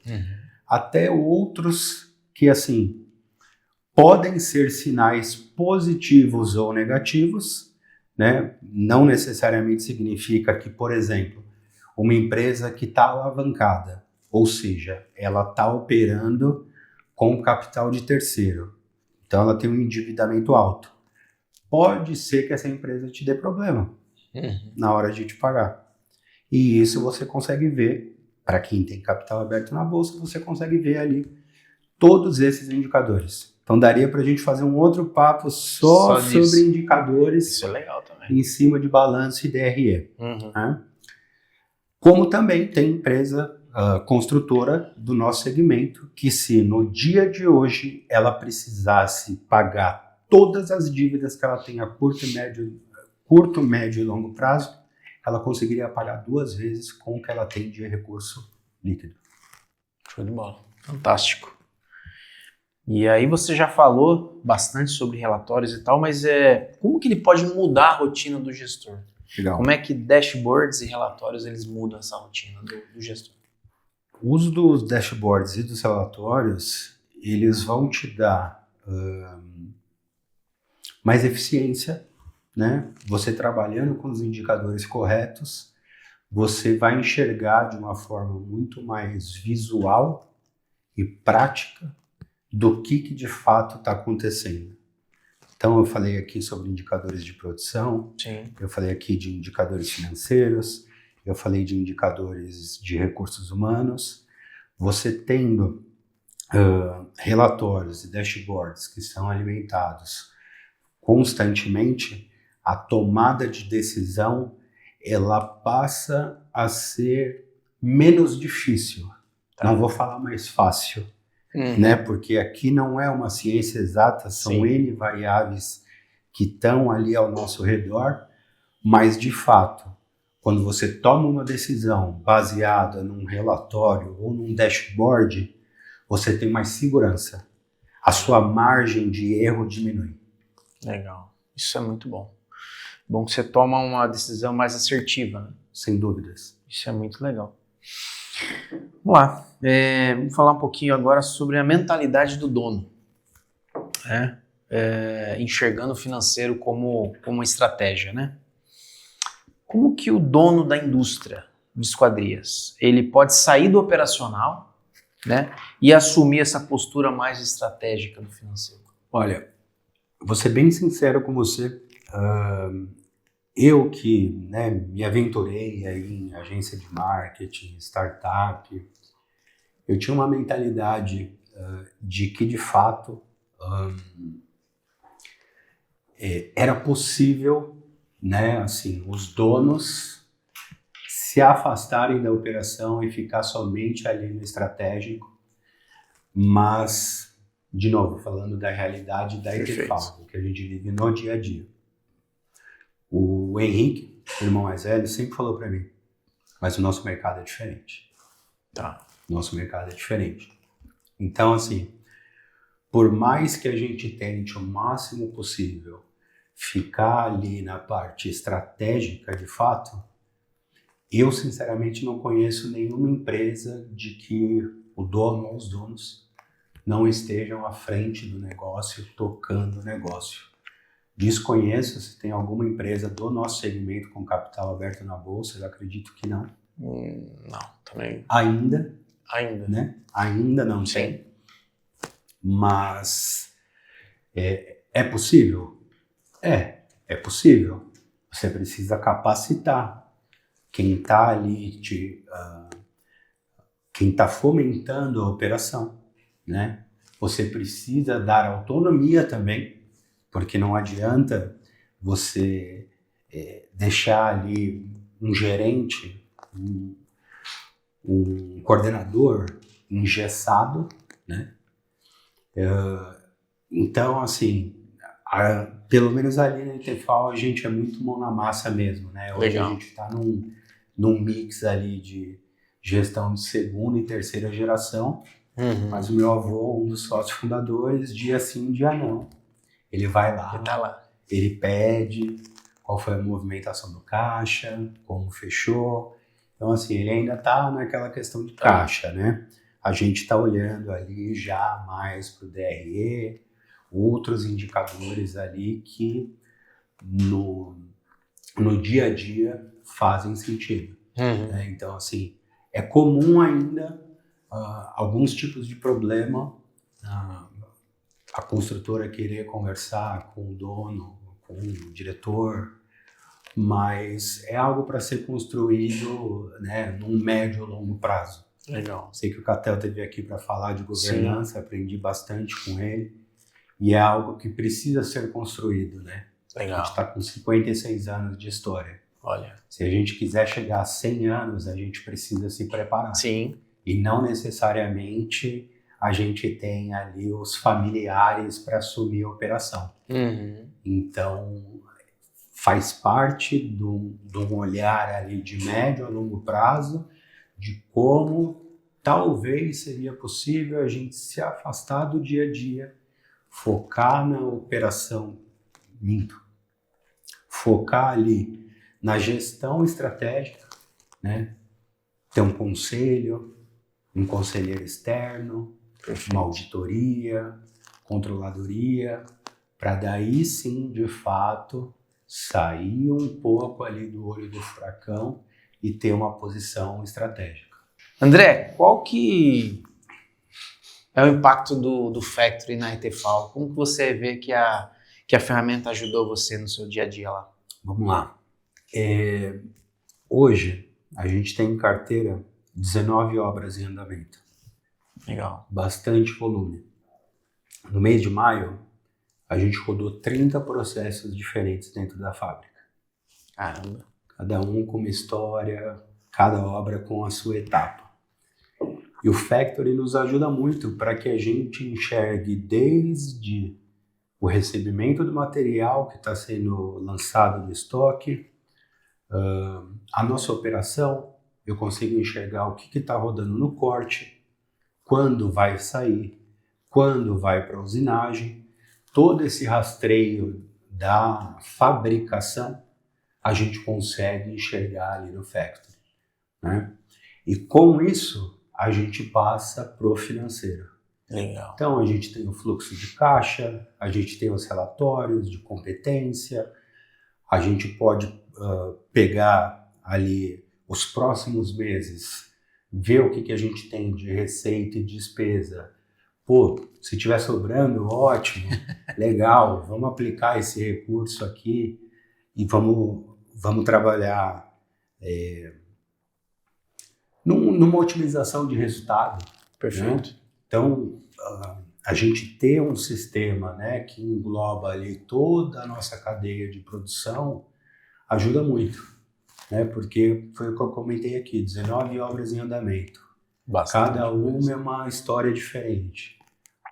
até outros que, assim, podem ser sinais positivos ou negativos, né? Não necessariamente significa que, por exemplo, uma empresa que está alavancada, ou seja, ela está operando com capital de terceiro, então ela tem um endividamento alto. Pode ser que essa empresa te dê problema na hora de te pagar. E isso você consegue ver, para quem tem capital aberto na Bolsa, você consegue ver ali todos esses indicadores. Então daria para a gente fazer um outro papo só sobre indicadores. Isso é legal também. Em cima de balanço e DRE. Uhum. Né? Como também tem empresa construtora do nosso segmento que, se no dia de hoje ela precisasse pagar todas as dívidas que ela tem a curto, médio e longo prazo, ela conseguiria pagar 2 vezes com o que ela tem de recurso líquido. Show de bola. Fantástico. E aí você já falou bastante sobre relatórios e tal, mas como que ele pode mudar a rotina do gestor? Legal. Como é que dashboards e relatórios eles mudam essa rotina do gestor? O uso dos dashboards e dos relatórios, eles vão te dar mais eficiência, né? Você trabalhando com os indicadores corretos, você vai enxergar de uma forma muito mais visual e prática do que de fato está acontecendo. Então eu falei aqui sobre indicadores de produção, Sim. Eu falei aqui de indicadores financeiros, eu falei de indicadores de recursos humanos. Você tendo relatórios e dashboards que são alimentados constantemente, a tomada de decisão ela passa a ser menos difícil. Tá. Não vou falar mais fácil, né? Porque aqui não é uma ciência exata, são Sim. N variáveis que estão ali ao nosso redor, mas de fato, quando você toma uma decisão baseada num relatório ou num dashboard, você tem mais segurança. A sua margem de erro diminui. Legal. Isso é muito bom. Bom que você toma uma decisão mais assertiva, né? Sem dúvidas. Isso é muito legal. Vamos lá. Vamos falar um pouquinho agora sobre a mentalidade do dono. Enxergando o financeiro como uma estratégia, né? Como que o dono da indústria de esquadrias, ele pode sair do operacional, né, e assumir essa postura mais estratégica do financeiro? Olha, vou ser bem sincero com você. Eu que, né, me aventurei aí em agência de marketing, startup, eu tinha uma mentalidade de que, de fato, era possível, né, assim, os donos se afastarem da operação e ficar somente ali no estratégico, mas, de novo, falando da realidade da ETFAO, que a gente vive no dia a dia. O Henrique, o irmão mais velho, sempre falou para mim, mas o nosso mercado é diferente. Tá. Nosso mercado é diferente. Então, assim, por mais que a gente tente o máximo possível ficar ali na parte estratégica de fato, eu sinceramente não conheço nenhuma empresa de que o dono ou os donos não estejam à frente do negócio, tocando o negócio. Desconheço se tem alguma empresa do nosso segmento com capital aberto na bolsa, eu acredito que não. Não, também. Ainda. Né? Ainda não Sim. tem. Mas é possível? É possível. Você precisa capacitar quem está ali, quem está fomentando a operação, né? Você precisa dar autonomia também, porque não adianta você deixar ali um gerente, um coordenador engessado, né? Então, assim, pelo menos ali na ETFAO a gente é muito mão na massa mesmo, né? Hoje Legal. a gente está num mix ali de gestão de segunda e terceira geração, mas o meu avô, um dos sócios fundadores, dia sim, dia não. Ele vai lá, Ele tá lá. ele pede qual foi a movimentação do caixa, como fechou. Então, assim, ele ainda está naquela questão de caixa, né? A gente está olhando ali já mais para o DRE, outros indicadores ali que no dia a dia fazem sentido. Né? Então, assim, é comum ainda alguns tipos de problema, a construtora querer conversar com o dono, com o diretor, mas é algo para ser construído, né, num médio ou longo prazo. Legal. Sei que o Catel esteve aqui para falar de governança, aprendi bastante com ele. E é algo que precisa ser construído, né? A Legal. gente está com 56 anos de história. Olha. Se a gente quiser chegar a 100 anos, a gente precisa se preparar. Sim. E não necessariamente a gente tem ali os familiares para assumir a operação. Então, faz parte de um olhar ali de médio a longo prazo de como talvez seria possível a gente se afastar do dia a dia, focar na operação, focar ali na gestão estratégica, né? Ter um conselho, um conselheiro externo, uma auditoria, controladoria, para daí sim, de fato, sair um pouco ali do olho do furacão e ter uma posição estratégica. André, qual que é o impacto do Factory na ETFAO? Como que você vê que a ferramenta ajudou você no seu dia a dia lá? Vamos lá. Hoje, a gente tem em carteira 19 obras em andamento. Legal. Bastante volume. No mês de maio, a gente rodou 30 processos diferentes dentro da fábrica. Caramba. Cada um com uma história, cada obra com a sua etapa. E o Factory nos ajuda muito para que a gente enxergue desde o recebimento do material que está sendo lançado no estoque, a nossa operação, eu consigo enxergar o que está rodando no corte, quando vai sair, quando vai para a usinagem, todo esse rastreio da fabricação a gente consegue enxergar ali no Factory, né? E com isso a gente passa pro financeiro. Legal. Então a gente tem o fluxo de caixa, a gente tem os relatórios de competência, a gente pode pegar ali os próximos meses, ver o que a gente tem de receita e despesa. Pô, se tiver sobrando, ótimo, legal, vamos aplicar esse recurso aqui e vamos trabalhar numa otimização de resultado. Perfeito. Né? Então, a gente ter um sistema, né, que engloba ali toda a nossa cadeia de produção ajuda muito, né? Porque foi o que eu comentei aqui, 19 obras em andamento. Bastante Cada uma coisa. é uma história diferente.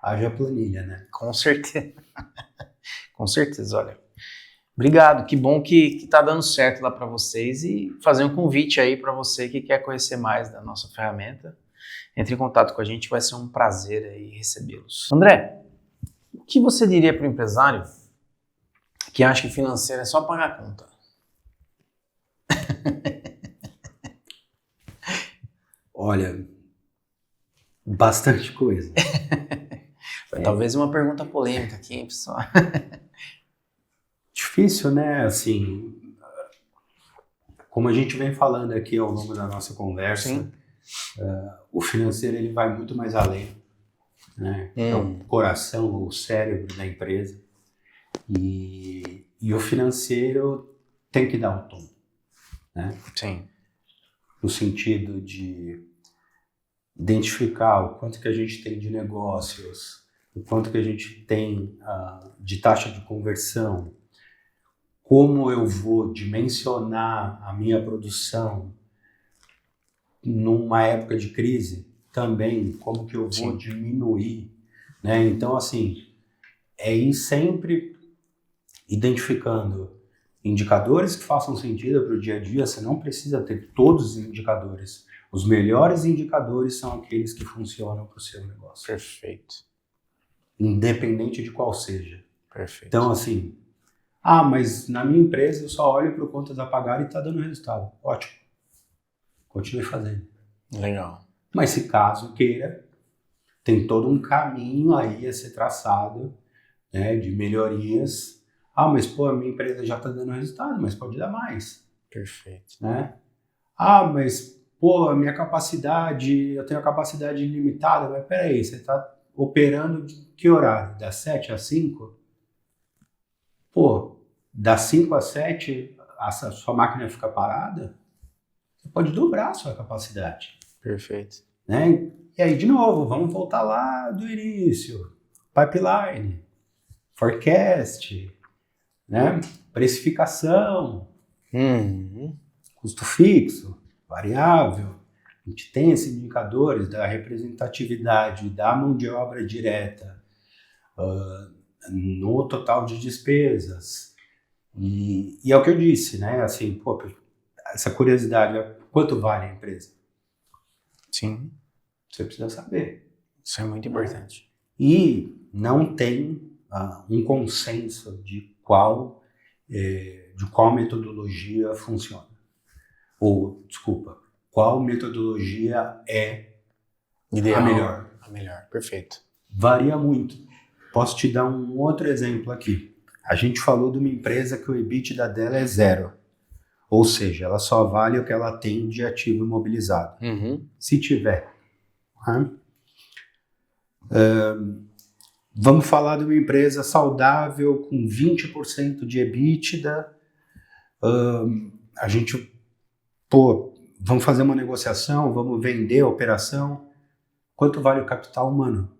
Haja planilha, né? Com certeza. Com certeza, olha. Obrigado, que bom que tá dando certo lá para vocês e fazer um convite aí para você que quer conhecer mais da nossa ferramenta. Entre em contato com a gente, vai ser um prazer aí recebê-los. André, o que você diria para o empresário que acha que financeiro é só pagar a conta? Olha, bastante coisa. Talvez uma pergunta polêmica aqui, hein, pessoal? Difícil, né? Assim, como a gente vem falando aqui ao longo da nossa conversa, o financeiro ele vai muito mais além, né? É o coração, o cérebro da empresa. E o financeiro tem que dar um tom, né? Sim. No sentido de identificar o quanto que a gente tem de negócios, o quanto que a gente tem de taxa de conversão, como eu vou dimensionar a minha produção numa época de crise também, como que eu vou diminuir, né? Então, assim, é ir sempre identificando indicadores que façam sentido para o dia a dia. Você não precisa ter todos os indicadores. Os melhores indicadores são aqueles que funcionam para o seu negócio. Perfeito. Independente de qual seja. Perfeito. Então, assim, mas na minha empresa eu só olho para contas a pagar e está dando resultado. Ótimo. Continue fazendo. Legal. Mas se caso queira, tem todo um caminho aí a ser traçado, né, de melhorias. Mas pô, a minha empresa já está dando resultado, mas pode dar mais. Perfeito. Né? Mas pô, a minha capacidade, eu tenho a capacidade ilimitada, mas peraí, você está operando de que horário? Das 7 às 5? Pô, das 5 às 7 a sua máquina fica parada? Você pode dobrar a sua capacidade. Perfeito. Né? E aí, de novo, vamos voltar lá do início. Pipeline. forecast, né? Precificação, Uhum. custo fixo, variável. A gente tem esses indicadores da representatividade da mão de obra direta no total de despesas. E é o que eu disse, né? Assim, pô, essa curiosidade, quanto vale a empresa? Sim, Você precisa saber. isso é muito importante. E não tem um consenso de qual metodologia funciona. Ou, desculpa, qual metodologia é Ideal. a melhor. A melhor, perfeito. Varia muito. Posso te dar um outro exemplo aqui. A gente falou de uma empresa que o EBITDA dela é 0. Ou seja, ela só vale o que ela tem de ativo imobilizado. Uhum. Se tiver. Vamos falar de uma empresa saudável com 20% de EBITDA. A gente, vamos fazer uma negociação, vamos vender a operação. Quanto vale o capital humano?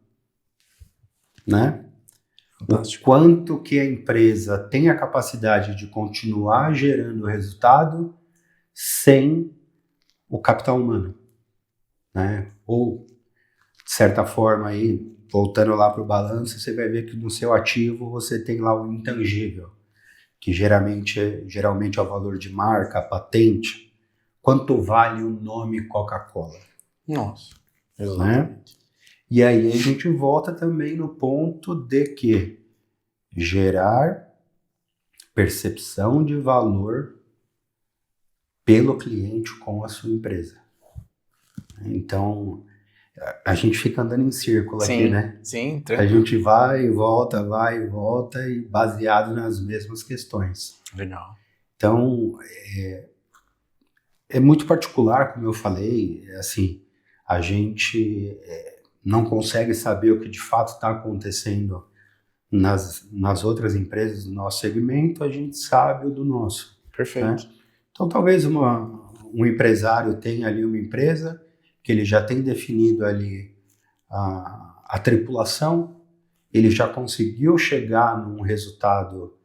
Né? O quanto que a empresa tem a capacidade de continuar gerando resultado sem o capital humano, né? Ou, de certa forma, aí, voltando lá para o balanço, você vai ver que no seu ativo você tem lá o intangível, que geralmente é o valor de marca, a patente. Quanto vale o nome Coca-Cola? Nossa, exatamente. Né? E aí a gente volta também no ponto de que gerar percepção de valor pelo cliente com a sua empresa. Então, a gente fica andando em círculo aqui, né? Sim, A gente vai e volta, e baseado nas mesmas questões. Legal. Então, é muito particular, como eu falei, assim, a gente não consegue saber o que de fato está acontecendo nas outras empresas do nosso segmento, a gente sabe o do nosso. Perfeito. Né? Então, talvez um empresário tenha ali uma empresa que ele já tem definido ali a tripulação, ele já conseguiu chegar num resultado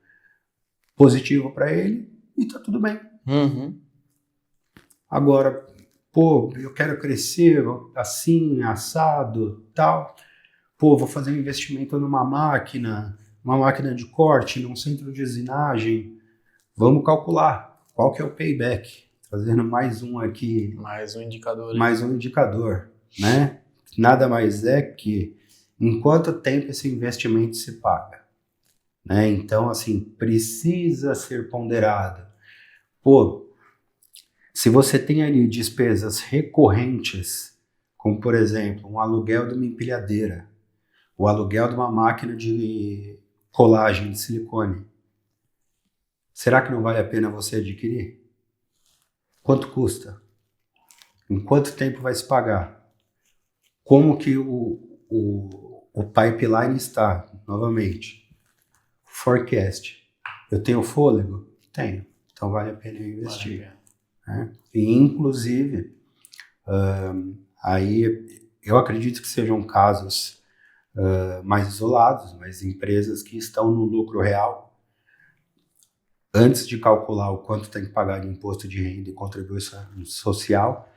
positivo para ele e está tudo bem. Uhum. Agora, eu quero crescer assim, assado, tal. Vou fazer um investimento numa máquina de corte, num centro de usinagem. Vamos calcular qual que é o payback. Trazendo mais um aqui. Mais um indicador. Mais um indicador, né? Nada mais é que em quanto tempo esse investimento se paga. Né? Então, assim, precisa ser ponderado. Se você tem ali despesas recorrentes, como, por exemplo, um aluguel de uma empilhadeira, o aluguel de uma máquina de colagem de silicone, será que não vale a pena você adquirir? Quanto custa? Em quanto tempo vai se pagar? Como que o pipeline está? Novamente, forecast. Eu tenho fôlego? Tenho. Então vale a pena eu investir. Vale a pena. Né? E, inclusive, aí eu acredito que sejam casos mais isolados, mas empresas que estão no lucro real, antes de calcular o quanto tem que pagar de imposto de renda e contribuição social,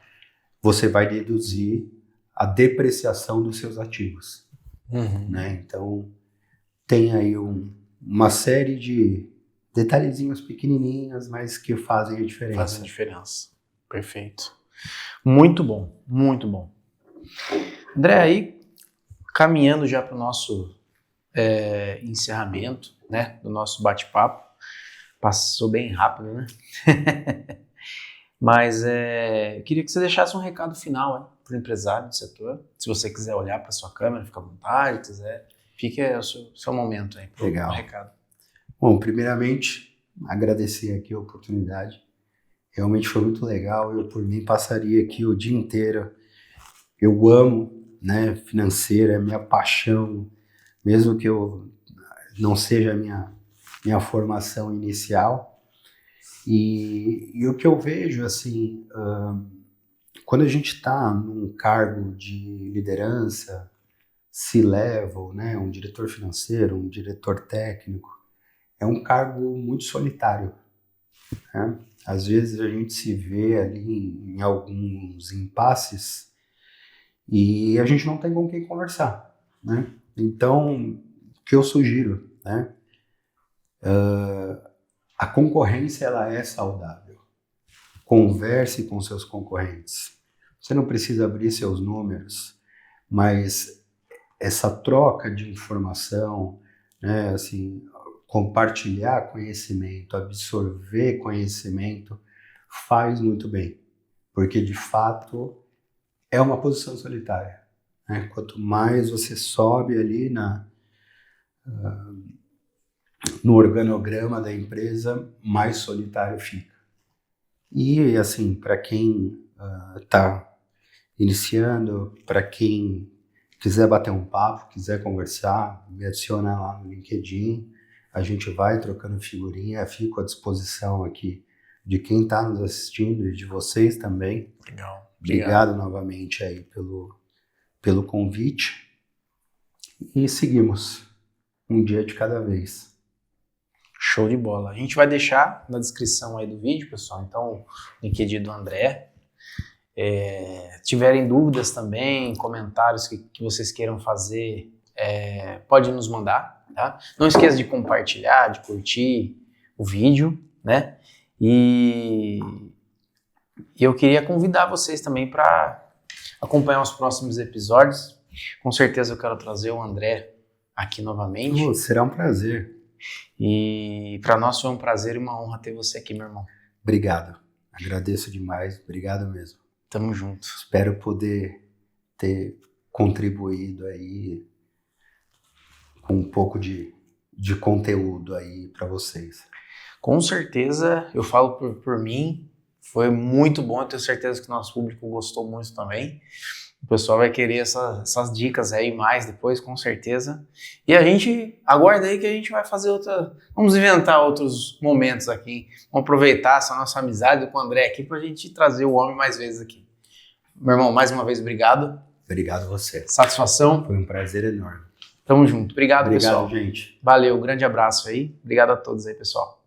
você vai deduzir a depreciação dos seus ativos. Uhum. Né? Então, tem aí uma série de detalhezinhos pequenininhos, mas que fazem a diferença. Fazem diferença. Perfeito. Muito bom, muito bom. André, aí, caminhando já para o nosso encerramento, né, do nosso bate-papo, passou bem rápido, né? Mas eu queria que você deixasse um recado final para o empresário do setor. Se você quiser olhar para a sua câmera, fica à vontade, quiser. Fique o seu momento aí para um recado. Bom, primeiramente, agradecer aqui a oportunidade. Realmente foi muito legal. Eu, por mim, passaria aqui o dia inteiro. Eu amo, né, financeiro, é minha paixão, mesmo que eu não seja a minha formação inicial. E o que eu vejo, assim, quando a gente está num cargo de liderança, C-level, né, um diretor financeiro, um diretor técnico, é um cargo muito solitário, né? Às vezes a gente se vê ali em alguns impasses e a gente não tem com quem conversar, né? Então, o que eu sugiro, né? A concorrência, ela é saudável. Converse com seus concorrentes. Você não precisa abrir seus números, mas essa troca de informação, né, assim, compartilhar conhecimento, absorver conhecimento, faz muito bem, porque de fato é uma posição solitária, né? Quanto mais você sobe ali no organograma da empresa, mais solitário fica. E assim, para quem está iniciando, para quem quiser bater um papo, quiser conversar, me adiciona lá no LinkedIn, a gente vai trocando figurinha, fico à disposição aqui de quem está nos assistindo e de vocês também. Legal. Obrigado novamente aí pelo convite e seguimos um dia de cada vez. Show de bola. A gente vai deixar na descrição aí do vídeo, pessoal, então o LinkedIn do André. Tiverem dúvidas também, comentários que vocês queiram fazer, pode nos mandar, tá? Não esqueça de compartilhar, de curtir o vídeo, né? E eu queria convidar vocês também para acompanhar os próximos episódios. Com certeza eu quero trazer o André aqui novamente. Será um prazer. E para nós foi um prazer e uma honra ter você aqui, meu irmão. Obrigado. Agradeço demais. Obrigado mesmo. Tamo junto. Espero poder ter contribuído aí com um pouco de conteúdo aí para vocês. Com certeza, eu falo por mim, foi muito bom, eu tenho certeza que o nosso público gostou muito também. O pessoal vai querer essas dicas aí mais depois, com certeza. E a gente aguarda aí que a gente vai fazer vamos inventar outros momentos aqui. Vamos aproveitar essa nossa amizade com o André aqui pra gente trazer o homem mais vezes aqui. Meu irmão, mais uma vez, obrigado. Obrigado a você. Satisfação. Foi um prazer enorme. Tamo junto. Obrigado, pessoal. Obrigado, gente. Valeu, grande abraço aí. Obrigado a todos aí, pessoal.